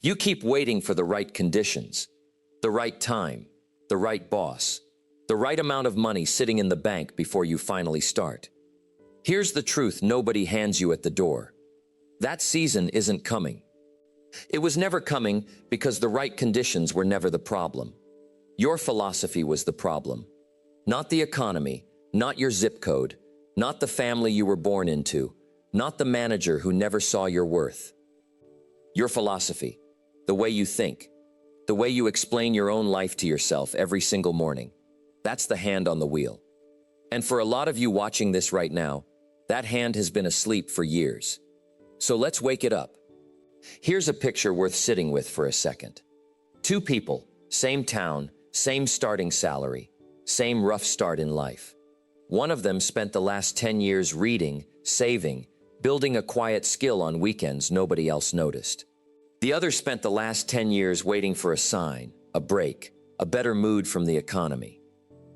You keep waiting for the right conditions, the right time, the right boss, the right amount of money sitting in the bank before you finally start. Here's the truth nobody hands you at the door. That season isn't coming. It was never coming because the right conditions were never the problem. Your philosophy was the problem. Not the economy, not your zip code, not the family you were born into, not the manager who never saw your worth. Your philosophy, the way you think, the way you explain your own life to yourself every single morning, that's the hand on the wheel. And for a lot of you watching this right now, that hand has been asleep for years. So let's wake it up. Here's a picture worth sitting with for a second. Two people, same town, same starting salary, same rough start in life. One of them spent the last 10 years reading, saving, building a quiet skill on weekends nobody else noticed. The other spent the last 10 years waiting for a sign, a break, a better mood from the economy.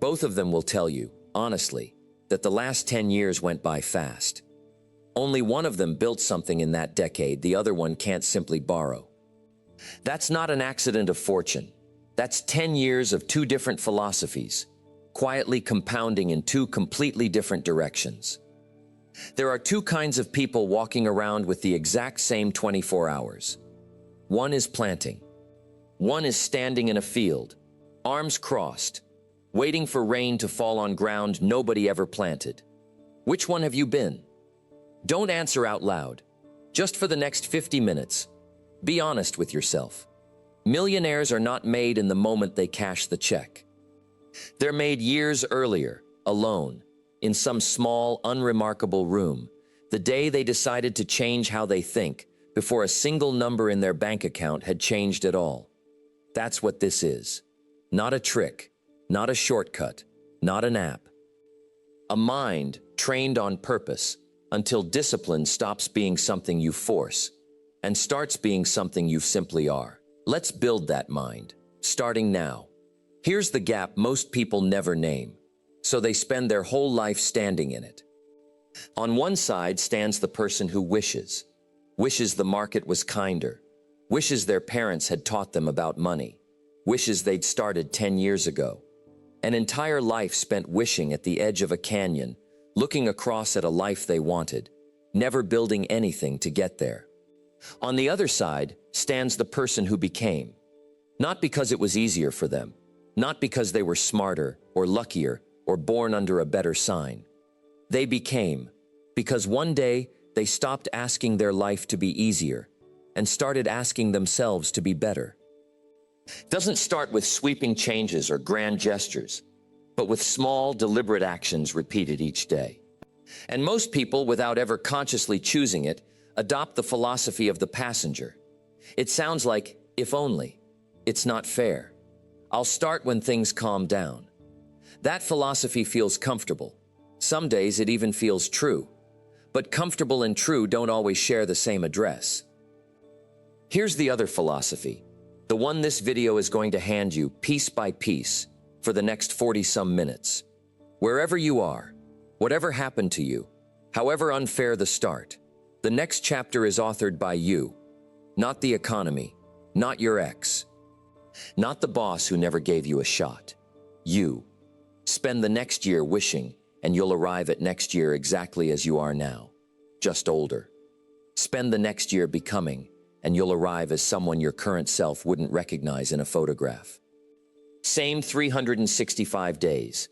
Both of them will tell you, honestly, that the last 10 years went by fast. Only one of them built something in that decade the other one can't simply borrow. That's not an accident of fortune. That's 10 years of two different philosophies, quietly compounding in two completely different directions. There are two kinds of people walking around with the exact same 24 hours. One is planting. One is standing in a field, arms crossed, waiting for rain to fall on ground nobody ever planted. Which one have you been? Don't answer out loud. Just for the next 50 minutes, be honest with yourself. Millionaires are not made in the moment they cash the check. They're made years earlier, alone, in some small, unremarkable room, the day they decided to change how they think before a single number in their bank account had changed at all. That's what this is. Not a trick, not a shortcut, not an app. A mind trained on purpose until discipline stops being something you force and starts being something you simply are. Let's build that mind, starting now. Here's the gap most people never name, so they spend their whole life standing in it. On one side stands the person who wishes the market was kinder, wishes their parents had taught them about money, wishes they'd started 10 years ago. An entire life spent wishing at the edge of a canyon, looking across at a life they wanted, never building anything to get there. On the other side stands the person who became, not because it was easier for them, not because they were smarter or luckier or born under a better sign. They became because one day they stopped asking their life to be easier and started asking themselves to be better. Doesn't start with sweeping changes or grand gestures, but with small, deliberate actions repeated each day. And most people, without ever consciously choosing it, adopt the philosophy of the passenger. It sounds like, if only. It's not fair. I'll start when things calm down. That philosophy feels comfortable. Some days it even feels true. But comfortable and true don't always share the same address. Here's the other philosophy, the one this video is going to hand you piece by piece for the next 40-some minutes. Wherever you are, whatever happened to you, however unfair the start, the next chapter is authored by you, not the economy, not your ex, not the boss who never gave you a shot. You. Spend the next year wishing, and you'll arrive at next year exactly as you are now, just older. Spend the next year becoming, and you'll arrive as someone your current self wouldn't recognize in a photograph. Same 365 days,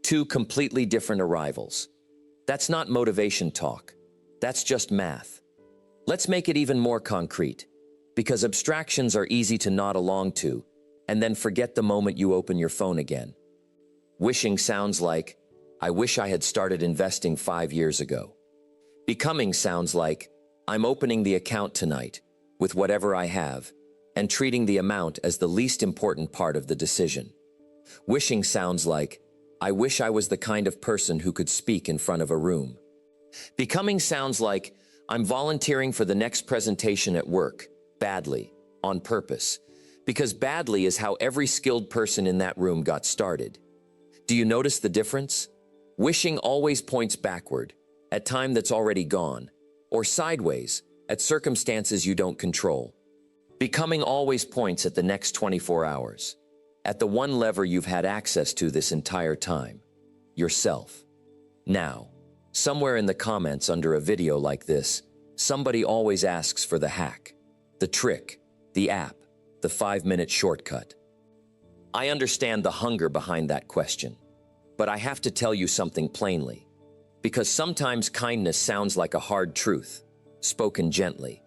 two completely different arrivals. That's not motivation talk. That's just math. Let's make it even more concrete, because abstractions are easy to nod along to, and then forget the moment you open your phone again. Wishing sounds like, I wish I had started investing 5 years ago. Becoming sounds like, I'm opening the account tonight, with whatever I have, and treating the amount as the least important part of the decision. Wishing sounds like, I wish I was the kind of person who could speak in front of a room. Becoming sounds like, I'm volunteering for the next presentation at work, badly, on purpose, because badly is how every skilled person in that room got started. Do you notice the difference? Wishing always points backward, at time that's already gone, or sideways, at circumstances you don't control. Becoming always points at the next 24 hours, at the one lever you've had access to this entire time, yourself. Now, somewhere in the comments under a video like this, somebody always asks for the hack, the trick, the app, the 5-minute shortcut. I understand the hunger behind that question, but I have to tell you something plainly, because sometimes kindness sounds like a hard truth, spoken gently.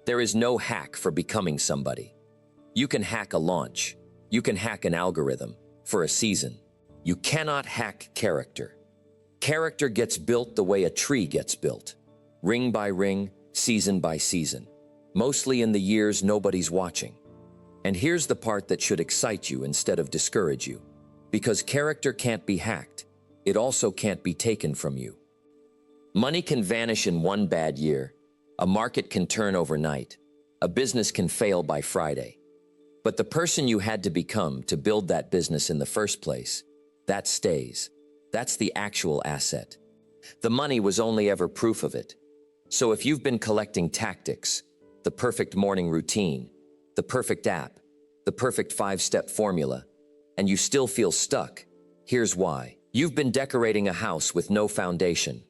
There is no hack for becoming somebody. You can hack a launch. You can hack an algorithm for a season. You cannot hack character. Character gets built the way a tree gets built, ring by ring, season by season, mostly in the years nobody's watching. And here's the part that should excite you instead of discourage you, because character can't be hacked. It also can't be taken from you. Money can vanish in one bad year. A market can turn overnight. A business can fail by Friday. But the person you had to become to build that business in the first place, that stays. That's the actual asset. The money was only ever proof of it. So if you've been collecting tactics, the perfect morning routine, the perfect app, the perfect 5-step formula, and you still feel stuck, here's why. You've been decorating a house with no foundation.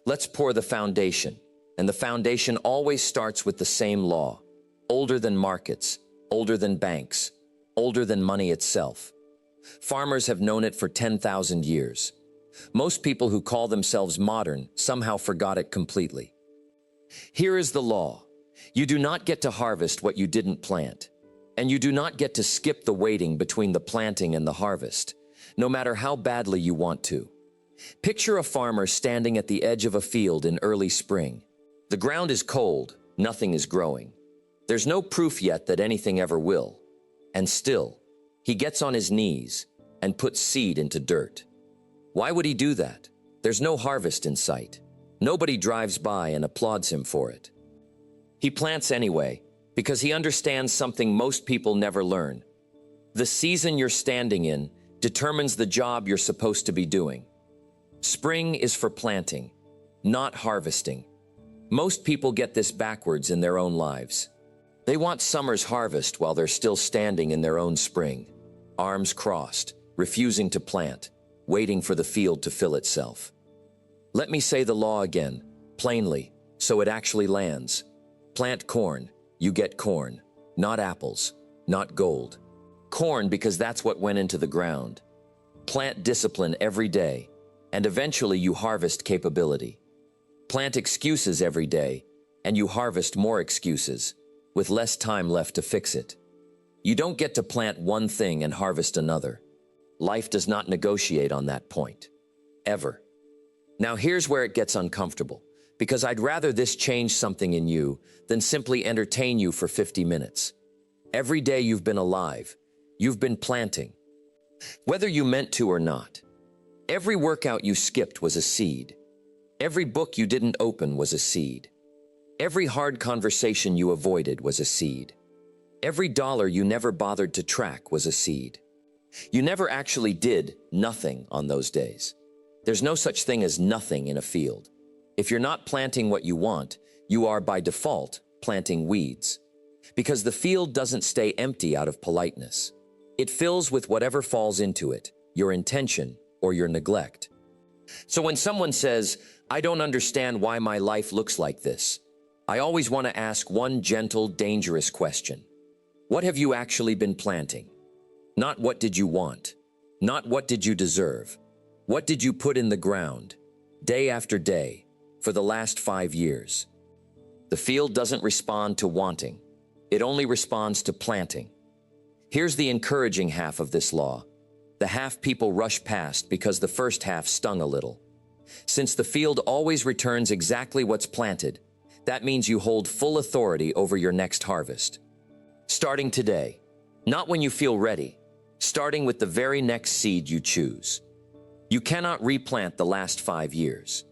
Let's pour the foundation. And the foundation always starts with the same law, older than markets, older than banks, older than money itself. Farmers have known it for 10,000 years. Most people who call themselves modern somehow forgot it completely. Here is the law. You do not get to harvest what you didn't plant, and you do not get to skip the waiting between the planting and the harvest, no matter how badly you want to. Picture a farmer standing at the edge of a field in early spring. The ground is cold, nothing is growing. There's no proof yet that anything ever will. And still, he gets on his knees and puts seed into dirt. Why would he do that? There's no harvest in sight. Nobody drives by and applauds him for it. He plants anyway, because he understands something most people never learn. The season you're standing in determines the job you're supposed to be doing. Spring is for planting, not harvesting. Most people get this backwards in their own lives. They want summer's harvest while they're still standing in their own spring, arms crossed, refusing to plant, waiting for the field to fill itself. Let me say the law again, plainly, so it actually lands. Plant corn, you get corn, not apples, not gold. Corn because that's what went into the ground. Plant discipline every day, and eventually you harvest capability. Plant excuses every day, and you harvest more excuses, with less time left to fix it. You don't get to plant one thing and harvest another. Life does not negotiate on that point. Ever. Now here's where it gets uncomfortable, because I'd rather this change something in you than simply entertain you for 50 minutes. Every day you've been alive, you've been planting. Whether you meant to or not. Every workout you skipped was a seed. Every book you didn't open was a seed. Every hard conversation you avoided was a seed. Every dollar you never bothered to track was a seed. You never actually did nothing on those days. There's no such thing as nothing in a field. If you're not planting what you want, you are by default planting weeds. Because the field doesn't stay empty out of politeness. It fills with whatever falls into it, your intention or your neglect. So when someone says, "I don't understand why my life looks like this," I always want to ask one gentle, dangerous question. What have you actually been planting? Not what did you want? Not what did you deserve? What did you put in the ground, day after day, for the last 5 years? The field doesn't respond to wanting. It only responds to planting. Here's the encouraging half of this law. The half people rush past because the first half stung a little. Since the field always returns exactly what's planted, that means you hold full authority over your next harvest. Starting today, not when you feel ready, starting with the very next seed you choose. You cannot replant the last 5 years.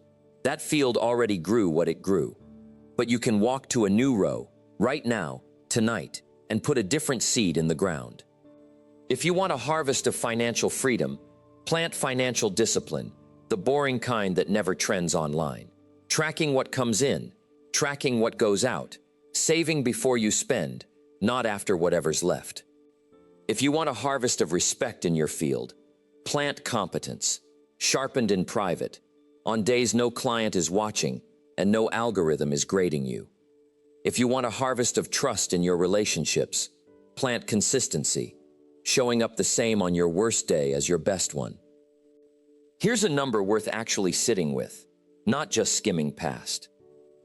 That field already grew what it grew. But you can walk to a new row, right now, tonight, and put a different seed in the ground. If you want a harvest of financial freedom, plant financial discipline, the boring kind that never trends online. Tracking what comes in, tracking what goes out, saving before you spend, not after whatever's left. If you want a harvest of respect in your field, plant competence, sharpened in private, on days no client is watching and no algorithm is grading you. If you want a harvest of trust in your relationships, plant consistency, showing up the same on your worst day as your best one. Here's a number worth actually sitting with, not just skimming past.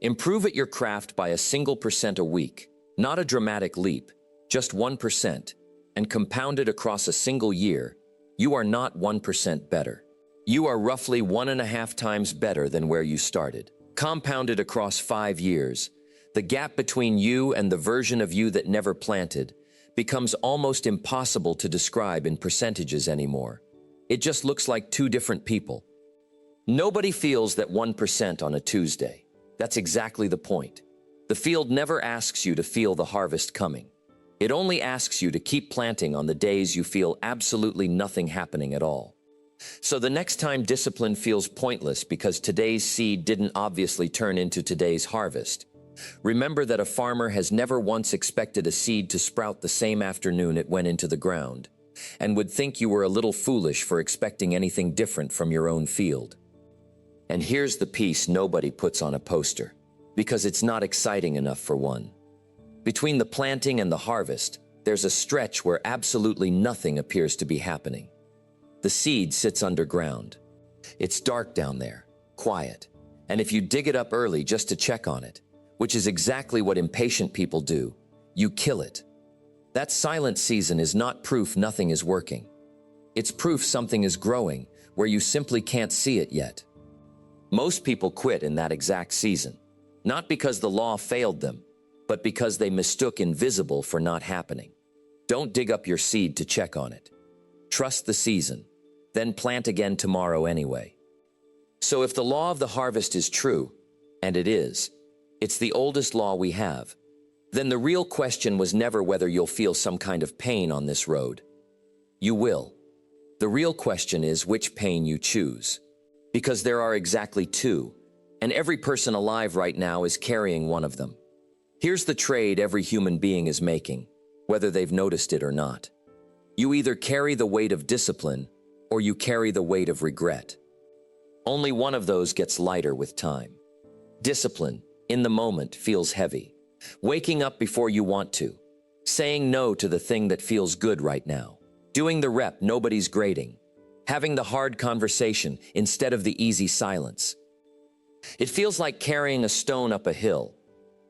Improve at your craft by a single % a week, not a dramatic leap, just 1%, and compound it across a single year. You are not 1% better. You are roughly 1.5 times better than where you started. Compounded across 5 years, the gap between you and the version of you that never planted becomes almost impossible to describe in percentages anymore. It just looks like two different people. Nobody feels that 1% on a Tuesday. That's exactly the point. The field never asks you to feel the harvest coming. It only asks you to keep planting on the days you feel absolutely nothing happening at all. So the next time discipline feels pointless because today's seed didn't obviously turn into today's harvest, remember that a farmer has never once expected a seed to sprout the same afternoon it went into the ground, and would think you were a little foolish for expecting anything different from your own field. And here's the piece nobody puts on a poster, because it's not exciting enough for one. Between the planting and the harvest, there's a stretch where absolutely nothing appears to be happening. The seed sits underground. It's dark down there, quiet, and if you dig it up early just to check on it, which is exactly what impatient people do, you kill it. That silent season is not proof nothing is working. It's proof something is growing where you simply can't see it yet. Most people quit in that exact season, not because the law failed them, but because they mistook invisible for not happening. Don't dig up your seed to check on it. Trust the season, then plant again tomorrow anyway. So if the law of the harvest is true, and it is, it's the oldest law we have, then the real question was never whether you'll feel some kind of pain on this road. You will. The real question is which pain you choose. Because there are exactly two, and every person alive right now is carrying one of them. Here's the trade every human being is making, whether they've noticed it or not. You either carry the weight of discipline, or you carry the weight of regret. Only one of those gets lighter with time. Discipline, in the moment, feels heavy. Waking up before you want to. Saying no to the thing that feels good right now. Doing the rep nobody's grading. Having the hard conversation instead of the easy silence. It feels like carrying a stone up a hill.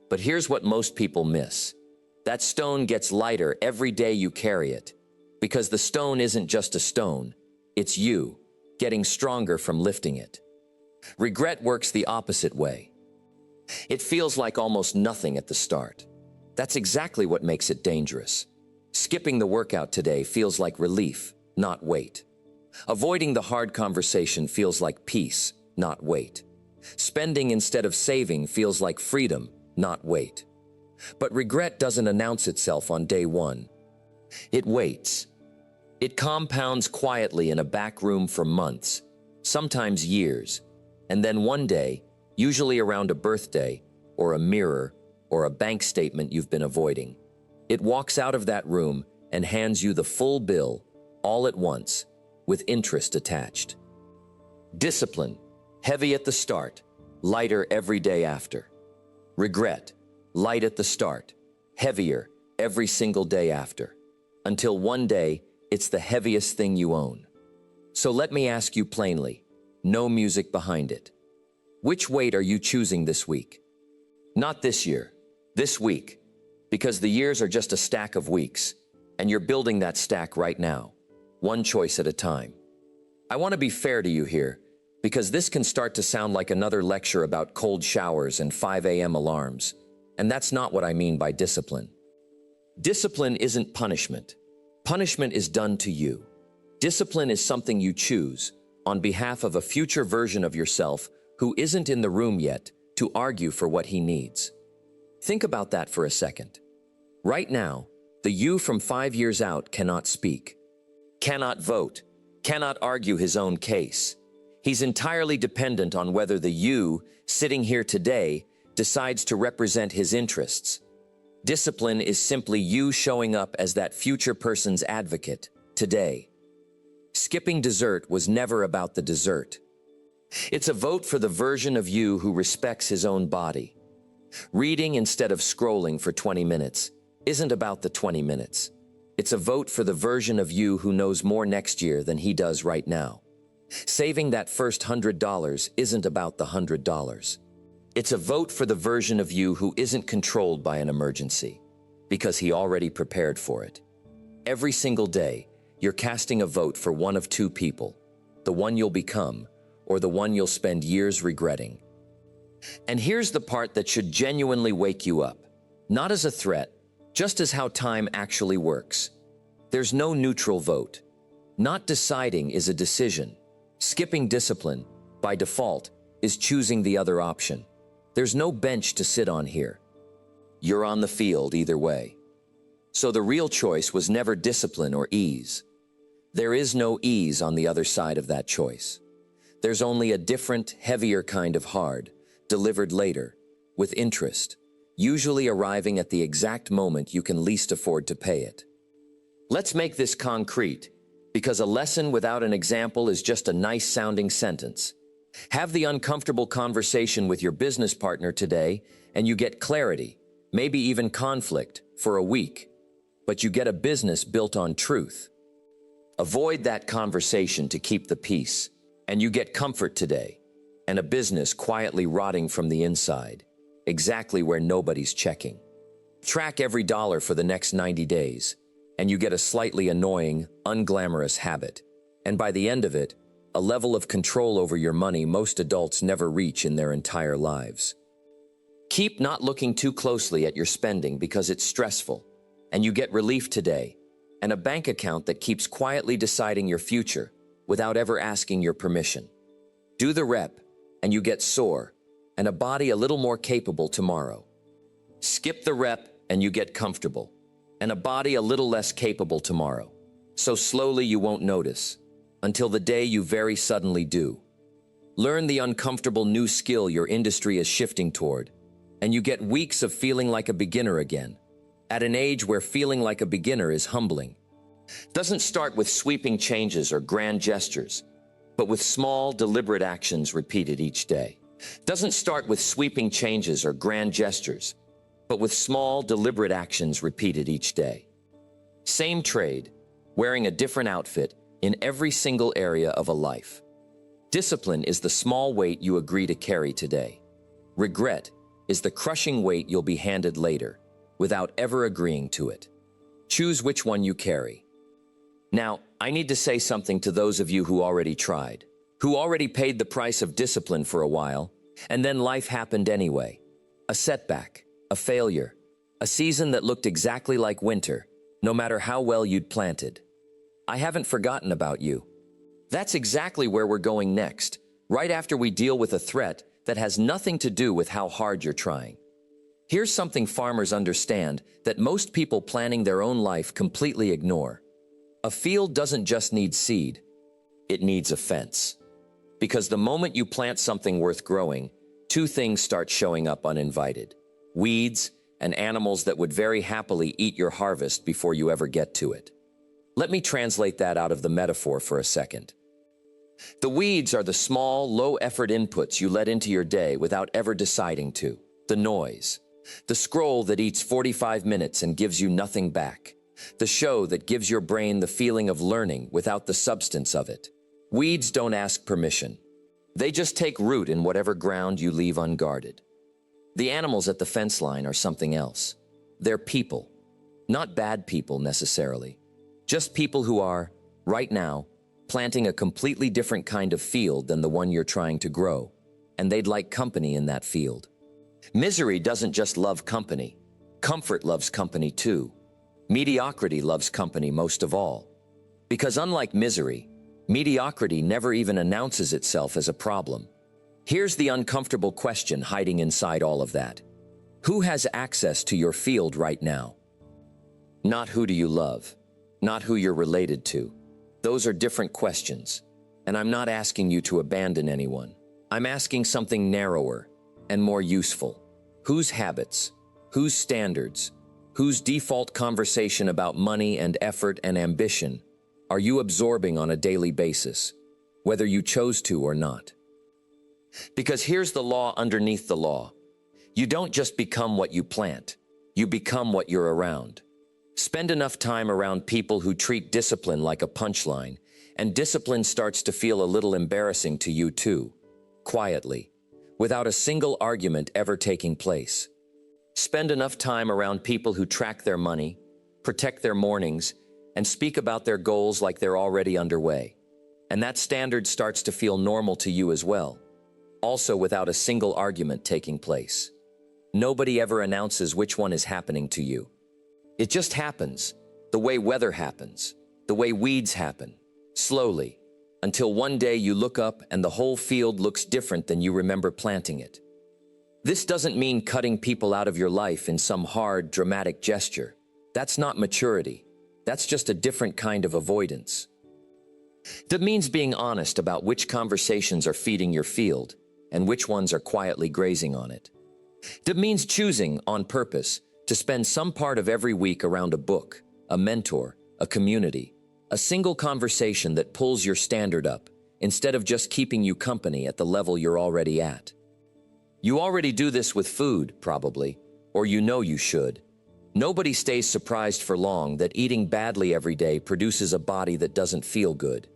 But here's what most people miss. That stone gets lighter every day you carry it. Because the stone isn't just a stone. It's you, getting stronger from lifting it. Regret works the opposite way. It feels like almost nothing at the start. That's exactly what makes it dangerous. Skipping the workout today feels like relief, not weight. Avoiding the hard conversation feels like peace, not weight. Spending instead of saving feels like freedom, not weight. But regret doesn't announce itself on day one. It waits. It compounds quietly in a back room for months, sometimes years, and then one day, usually around a birthday, or a mirror, or a bank statement you've been avoiding, it walks out of that room and hands you the full bill, all at once, with interest attached. Discipline, heavy at the start, lighter every day after. Regret, light at the start, heavier every single day after. Until one day, it's the heaviest thing you own. So let me ask you plainly, no music behind it. Which weight are you choosing this week? Not this year, this week, because the years are just a stack of weeks, and you're building that stack right now, one choice at a time. I want to be fair to you here, because this can start to sound like another lecture about cold showers and 5 a.m. alarms, and that's not what I mean by discipline. Discipline isn't punishment. Punishment is done to you. Discipline is something you choose on behalf of a future version of yourself who isn't in the room yet to argue for what he needs. Think about that for a second. Right now, the you from 5 years out cannot speak, cannot vote, cannot argue his own case. He's entirely dependent on whether the you sitting here today decides to represent his interests. Discipline is simply you showing up as that future person's advocate, today. Skipping dessert was never about the dessert. It's a vote for the version of you who respects his own body. Reading instead of scrolling for 20 minutes isn't about the 20 minutes. It's a vote for the version of you who knows more next year than he does right now. Saving that first $100 isn't about the $100. It's a vote for the version of you who isn't controlled by an emergency, because he already prepared for it. Every single day, you're casting a vote for one of two people, the one you'll become, or the one you'll spend years regretting. And here's the part that should genuinely wake you up. Not as a threat, just as how time actually works. There's no neutral vote. Not deciding is a decision. Skipping discipline, by default, is choosing the other option. There's no bench to sit on here. You're on the field either way. So the real choice was never discipline or ease. There is no ease on the other side of that choice. There's only a different, heavier kind of hard, delivered later, with interest, usually arriving at the exact moment you can least afford to pay it. Let's make this concrete, because a lesson without an example is just a nice-sounding sentence. Have the uncomfortable conversation with your business partner today, and you get clarity, maybe even conflict, for a week. But you get a business built on truth. Avoid that conversation to keep the peace, and you get comfort today, and a business quietly rotting from the inside, exactly where nobody's checking. Track every dollar for the next 90 days, and you get a slightly annoying, unglamorous habit. And by the end of it, a level of control over your money most adults never reach in their entire lives. Keep not looking too closely at your spending because it's stressful, and you get relief today, and a bank account that keeps quietly deciding your future without ever asking your permission. Do the rep, and you get sore, and a body a little more capable tomorrow. Skip the rep, and you get comfortable, and a body a little less capable tomorrow. So slowly you won't notice, until the day you very suddenly do. Learn the uncomfortable new skill your industry is shifting toward, and you get weeks of feeling like a beginner again, at an age where feeling like a beginner is humbling. Doesn't start with sweeping changes or grand gestures, but with small, deliberate actions repeated each day. Doesn't start with sweeping changes or grand gestures, but with small, deliberate actions repeated each day. Same trade, wearing a different outfit in every single area of a life. Discipline is the small weight you agree to carry today. Regret is the crushing weight you'll be handed later, without ever agreeing to it. Choose which one you carry. Now, I need to say something to those of you who already tried, who already paid the price of discipline for a while, and then life happened anyway. A setback, a failure, a season that looked exactly like winter, no matter how well you'd planted. I haven't forgotten about you. That's exactly where we're going next, right after we deal with a threat that has nothing to do with how hard you're trying. Here's something farmers understand that most people planning their own life completely ignore. A field doesn't just need seed, it needs a fence. Because the moment you plant something worth growing, two things start showing up uninvited: weeds and animals that would very happily eat your harvest before you ever get to it. Let me translate that out of the metaphor for a second. The weeds are the small, low-effort inputs you let into your day without ever deciding to. The noise. The scroll that eats 45 minutes and gives you nothing back. The show that gives your brain the feeling of learning without the substance of it. Weeds don't ask permission. They just take root in whatever ground you leave unguarded. The animals at the fence line are something else. They're people. Not bad people necessarily. Just people who are, right now, planting a completely different kind of field than the one you're trying to grow, and they'd like company in that field. Misery doesn't just love company. Comfort loves company too. Mediocrity loves company most of all. Because unlike misery, mediocrity never even announces itself as a problem. Here's the uncomfortable question hiding inside all of that. Who has access to your field right now? Not who do you love, not who you're related to. Those are different questions, and I'm not asking you to abandon anyone. I'm asking something narrower and more useful. Whose habits, whose standards, Whose default conversation about money and effort and ambition are you absorbing on a daily basis, whether you chose to or not? Because here's the law underneath the law. You don't just become what you plant, you become what you're around. Spend enough time around people who treat discipline like a punchline, and discipline starts to feel a little embarrassing to you too, quietly, without a single argument ever taking place. Spend enough time around people who track their money, protect their mornings, and speak about their goals like they're already underway. And that standard starts to feel normal to you as well, also without a single argument taking place. Nobody ever announces which one is happening to you. It just happens, the way weather happens, the way weeds happen, slowly, until one day you look up and the whole field looks different than you remember planting it. This doesn't mean cutting people out of your life in some hard, dramatic gesture. That's not maturity. That's just a different kind of avoidance. That means being honest about which conversations are feeding your field and which ones are quietly grazing on it. That means choosing, on purpose, to spend some part of every week around a book, a mentor, a community, a single conversation that pulls your standard up, instead of just keeping you company at the level you're already at. You already do this with food, probably, or you know you should. Nobody stays surprised for long that eating badly every day produces a body that doesn't feel good.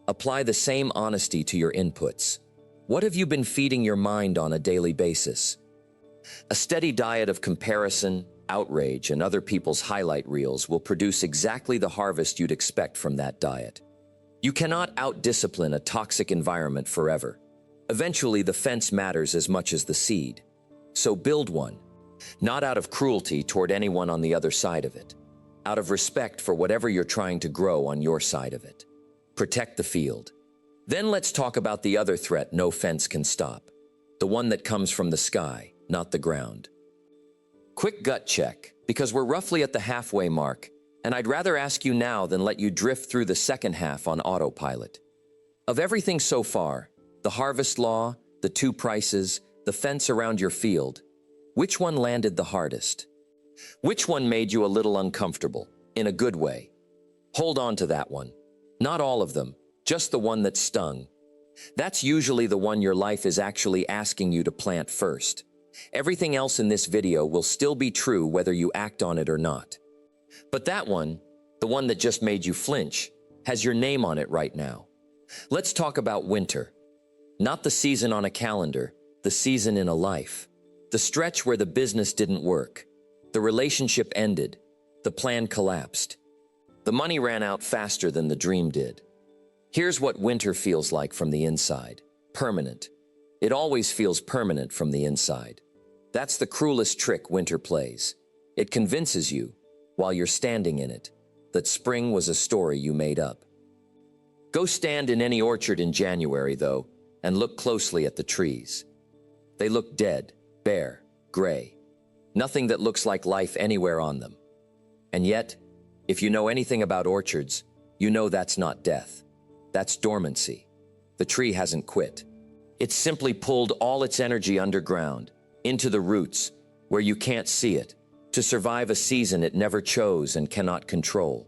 Apply the same honesty to your inputs. What have you been feeding your mind on a daily basis? A steady diet of comparison, outrage, and other people's highlight reels will produce exactly the harvest you'd expect from that diet. You cannot out-discipline a toxic environment forever. Eventually, the fence matters as much as the seed. So build one, not out of cruelty toward anyone on the other side of it, out of respect for whatever you're trying to grow on your side of it. Protect the field. Then let's talk about the other threat no fence can stop, the one that comes from the sky, not the ground. Quick gut check, because we're roughly at the halfway mark, and I'd rather ask you now than let you drift through the second half on autopilot. Of everything so far, the harvest law, the two prices, the fence around your field, which one landed the hardest? Which one made you a little uncomfortable, in a good way? Hold on to that one. Not all of them, just the one that stung. That's usually the one your life is actually asking you to plant first. Everything else in this video will still be true whether you act on it or not. But that one, the one that just made you flinch, has your name on it right now. Let's talk about winter. Not the season on a calendar, the season in a life. The stretch where the business didn't work. The relationship ended. The plan collapsed. The money ran out faster than the dream did. Here's what winter feels like from the inside. Permanent. It always feels permanent from the inside. That's the cruelest trick winter plays. It convinces you, while you're standing in it, that spring was a story you made up. Go stand in any orchard in January, though, and look closely at the trees. They look dead, bare, gray. Nothing that looks like life anywhere on them. And yet, if you know anything about orchards, you know that's not death. That's dormancy. The tree hasn't quit. It's simply pulled all its energy underground, into the roots, where you can't see it, to survive a season it never chose and cannot control.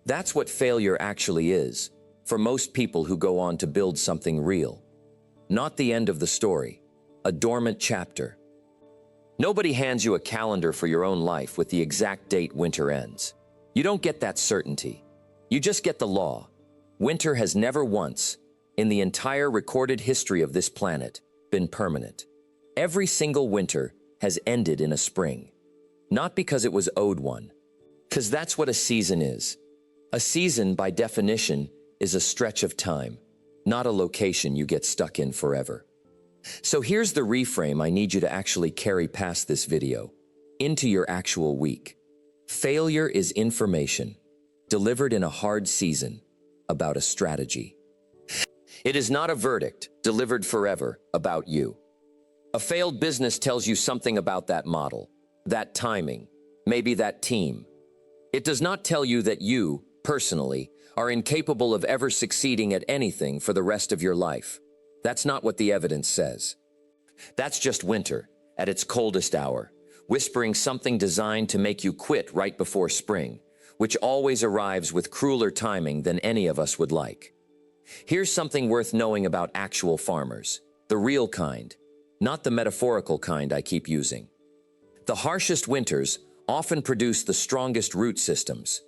That's what failure actually is, for most people who go on to build something real. Not the end of the story, a dormant chapter. Nobody hands you a calendar for your own life with the exact date winter ends. You don't get that certainty. You just get the law. Winter has never once, in the entire recorded history of this planet, been permanent. Every single winter has ended in a spring. Not because it was owed one, because that's what a season is. A season, by definition, is a stretch of time, not a location you get stuck in forever. So here's the reframe I need you to actually carry past this video, into your actual week. Failure is information, delivered in a hard season, about a strategy. It is not a verdict, delivered forever, about you. A failed business tells you something about that model, that timing, maybe that team. It does not tell you that you, personally, are incapable of ever succeeding at anything for the rest of your life. That's not what the evidence says. That's just winter, at its coldest hour, whispering something designed to make you quit right before spring, which always arrives with crueler timing than any of us would like. Here's something worth knowing about actual farmers, the real kind, not the metaphorical kind I keep using. The harshest winters often produce the strongest root systems.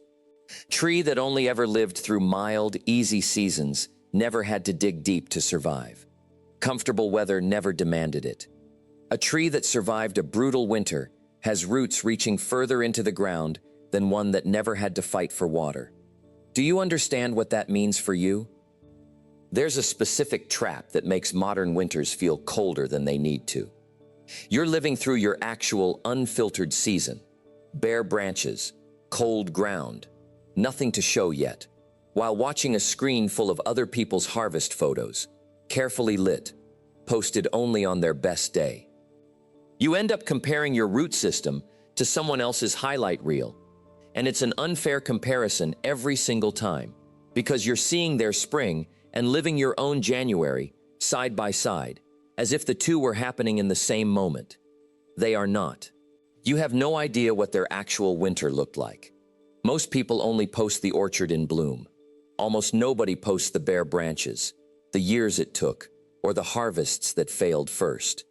Tree that only ever lived through mild, easy seasons never had to dig deep to survive. Comfortable weather never demanded it. A tree that survived a brutal winter has roots reaching further into the ground than one that never had to fight for water. Do you understand what that means for you? There's a specific trap that makes modern winters feel colder than they need to. You're living through your actual unfiltered season. Bare branches, cold ground, nothing to show yet, while watching a screen full of other people's harvest photos, carefully lit, posted only on their best day. You end up comparing your root system to someone else's highlight reel, and it's an unfair comparison every single time, because you're seeing their spring and living your own January side by side, as if the two were happening in the same moment. They are not. You have no idea what their actual winter looked like. Most people only post the orchard in bloom. Almost nobody posts the bare branches, the years it took, or the harvests that failed first.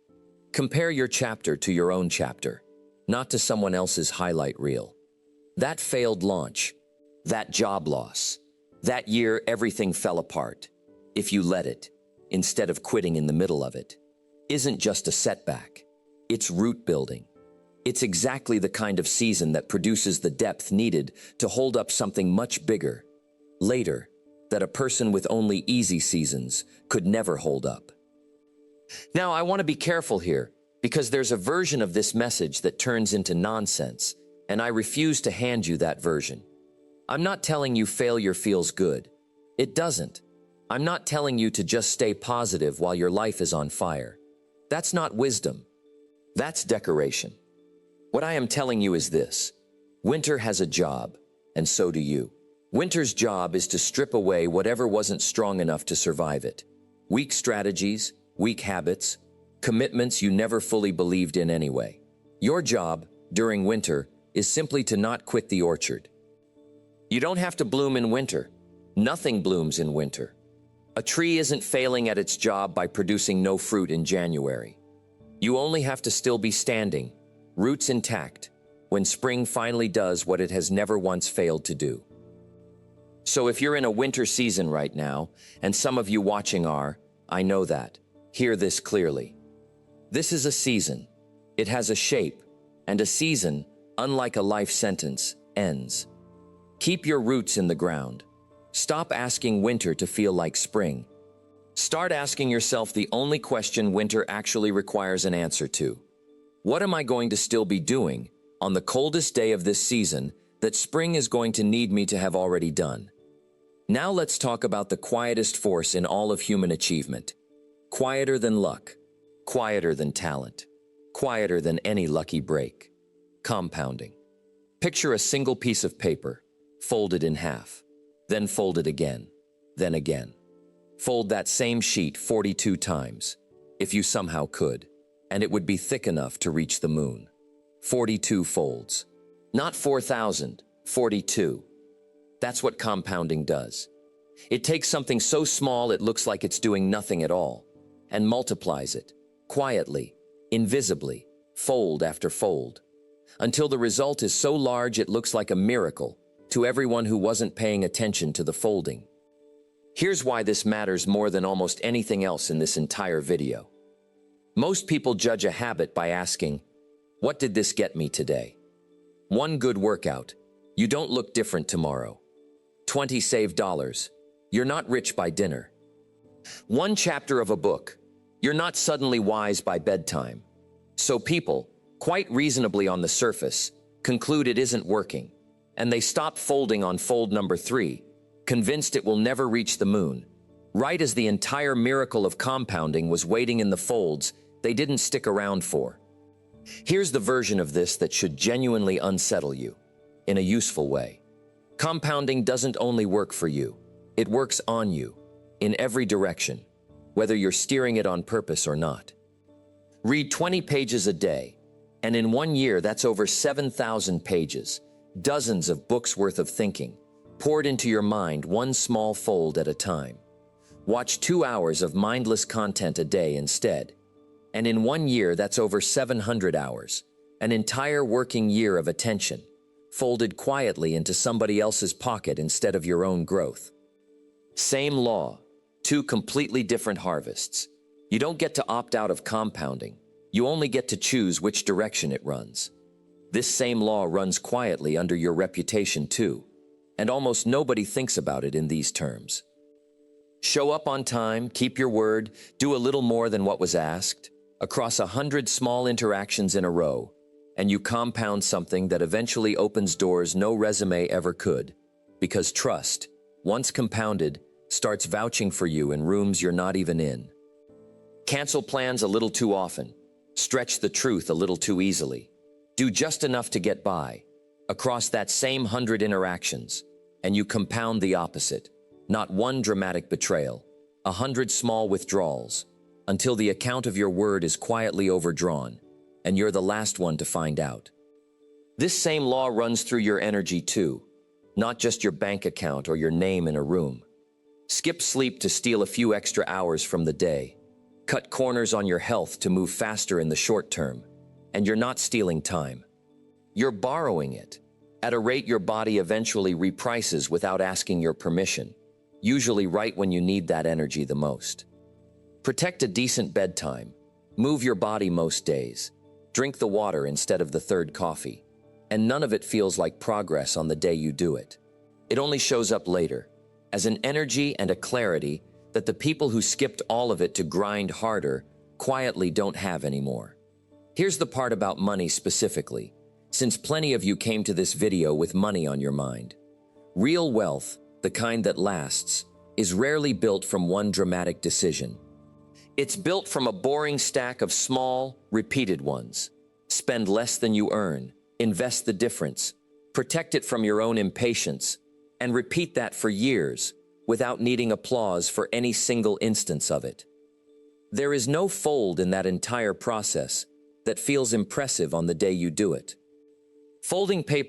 Compare your chapter to your own chapter, not to someone else's highlight reel. That failed launch, that job loss, that year everything fell apart, if you let it, instead of quitting in the middle of it, isn't just a setback. It's root building. It's exactly the kind of season that produces the depth needed to hold up something much bigger, later, that a person with only easy seasons could never hold up. Now, I want to be careful here, because there's a version of this message that turns into nonsense, and I refuse to hand you that version. I'm not telling you failure feels good. It doesn't. I'm not telling you to just stay positive while your life is on fire. That's not wisdom. That's decoration. What I am telling you is this. Winter has a job, and so do you. Winter's job is to strip away whatever wasn't strong enough to survive it. Weak strategies, weak habits, commitments you never fully believed in anyway. Your job, during winter, is simply to not quit the orchard. You don't have to bloom in winter. Nothing blooms in winter. A tree isn't failing at its job by producing no fruit in January. You only have to still be standing, roots intact, when spring finally does what it has never once failed to do. So if you're in a winter season right now, and some of you watching are, I know that, hear this clearly. This is a season. It has a shape, and a season, unlike a life sentence, ends. Keep your roots in the ground. Stop asking winter to feel like spring. Start asking yourself the only question winter actually requires an answer to. What am I going to still be doing on the coldest day of this season that spring is going to need me to have already done? Now let's talk about the quietest force in all of human achievement. Quieter than luck, quieter than talent, quieter than any lucky break. Compounding. Picture a single piece of paper, folded in half, then fold it again, then again. Fold that same sheet 42 times, if you somehow could, and it would be thick enough to reach the moon. 42 folds. Not 4,000, 42. That's what compounding does. It takes something so small it looks like it's doing nothing at all, and multiplies it, quietly, invisibly, fold after fold, until the result is so large it looks like a miracle to everyone who wasn't paying attention to the folding. Here's why this matters more than almost anything else in this entire video. Most people judge a habit by asking, what did this get me today? One good workout. You don't look different tomorrow. 20 saved dollars. You're not rich by dinner. One chapter of a book. You're not suddenly wise by bedtime. So people, quite reasonably on the surface, conclude it isn't working, and they stop folding on fold number 3, convinced it will never reach the moon, right as the entire miracle of compounding was waiting in the folds they didn't stick around for. Here's the version of this that should genuinely unsettle you, in a useful way. Compounding doesn't only work for you, it works on you, in every direction, whether you're steering it on purpose or not. Read 20 pages a day, And in 1 year, that's over 7,000 pages, dozens of books worth of thinking, poured into your mind one small fold at a time. Watch 2 hours of mindless content a day instead. And in 1 year, that's over 700 hours, an entire working year of attention, folded quietly into somebody else's pocket instead of your own growth. Same law, two completely different harvests. You don't get to opt out of compounding. You only get to choose which direction it runs. This same law runs quietly under your reputation too, and almost nobody thinks about it in these terms. Show up on time, keep your word, do a little more than what was asked, across 100 small interactions in a row, and you compound something that eventually opens doors no resume ever could, because trust, once compounded, starts vouching for you in rooms you're not even in. Cancel plans a little too often, stretch the truth a little too easily, do just enough to get by, across that same 100 interactions, and you compound the opposite, not one dramatic betrayal, 100 small withdrawals, until the account of your word is quietly overdrawn, and you're the last one to find out. This same law runs through your energy too, not just your bank account or your name in a room. Skip sleep to steal a few extra hours from the day. Cut corners on your health to move faster in the short term, and you're not stealing time. You're borrowing it, at a rate your body eventually reprices without asking your permission, usually right when you need that energy the most. Protect a decent bedtime. Move your body most days. Drink the water instead of the third coffee. And none of it feels like progress on the day you do it. It only shows up later, as an energy and a clarity that the people who skipped all of it to grind harder quietly don't have anymore. Here's the part about money specifically, since plenty of you came to this video with money on your mind. Real wealth, the kind that lasts, is rarely built from one dramatic decision. It's built from a boring stack of small, repeated ones. Spend less than you earn, invest the difference, protect it from your own impatience, and repeat that for years without needing applause for any single instance of it. There is no fold in that entire process that feels impressive on the day you do it. Folding paper